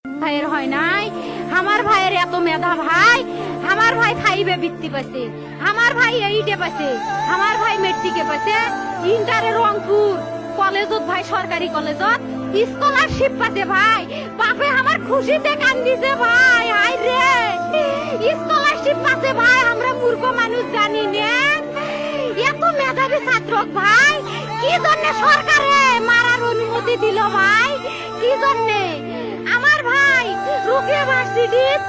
ভাইয়ের হয় নাই, আমার ভাইয়ের এত মেধা ভাই, আমার ভাই ফাইভে বৃত্তি পাইছে, আমার ভাই এইটে পাইছে, আমার ভাই মেট্রিকে পাইছে, ইন্টারে রংপুর কলেজত ভাই সরকারি কলেজত স্কলারশিপ পাতে ভাই, বাপে আমার খুশিতে কান্দিছে ভাই, হাই রে স্কলারশিপ পাতে ভাই, আমরা মূর্খ মানুষ জানি না এত মেধাবী ছাত্র ভাই, কি জন্য সরকারে মারার অনুমতি দিল ভাই, কি জন্য? আমার ভাই রুকিয়া ভার্সিটির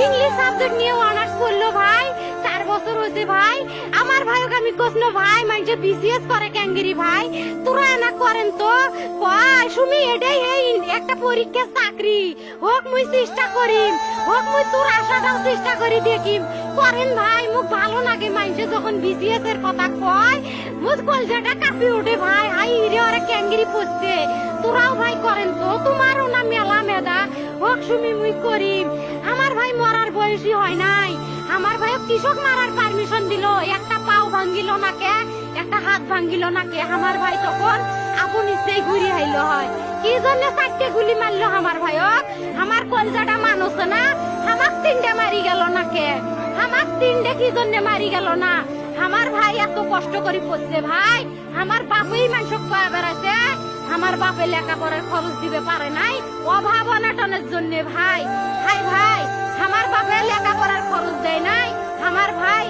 ইংলিশ সাবজেক্ট নিয়ে অনার্স করলো ভাই, 4 বছর হয়েছে ভাই। আমার ভাইকে আমি কইনো ভাই মানে বিসিএস করে ক্যাঙ্গেরি ভাই, তোরা না করেন তো কয় শুনি এটাই এই একটা পরীক্ষা চাকরি হোক, মুই চেষ্টা করিম, হোক মুই তোর আশাটাও চেষ্টা করি দেখিম, করেন ভাই। মুখ ভালো লাগে মানুষে যখন বিসিএস এর কথা কয়, মুখ কলজাটা কাঁপি ওঠে ভাই, হাই রে ওরা ক্যাঙ্গেরি পড়ছে, তোরাও ভাই করেন তো, তোমারও না মেলা মেধা, হোক সুমি মুই করিম। আমার ভাই মরার বয়সী হয় নাই, আমার ভাই কৃষক মারার পারমিশন দিল, একটা পাও ভাঙ্গিল না কে, একটা হাত ভাঙ্গিল না কে, আমার ভাই তখন আপন ইচ্ছেই ঘুরি আইল হয়, কি জন্য 4টে গুলি মারলো আমার ভাইক, আমার কলজাটা মানুষ না, আমার 3টে মারি গেল না কে, আমার 3টে কি জন্য মারি গেল না? আমার ভাই এত কষ্ট করে পড়ছে ভাই, আমার বাপই মানুষ কয়া বেড়াইছে, আমার বাপে লেখাপড়ার খরচ দিবে পারে নাই অভাব অনাটনের জন্য ভাই, ভাই ভাই আমার বাপে লেখাপড়ার খরচ দেয় নাই, আমার ভাই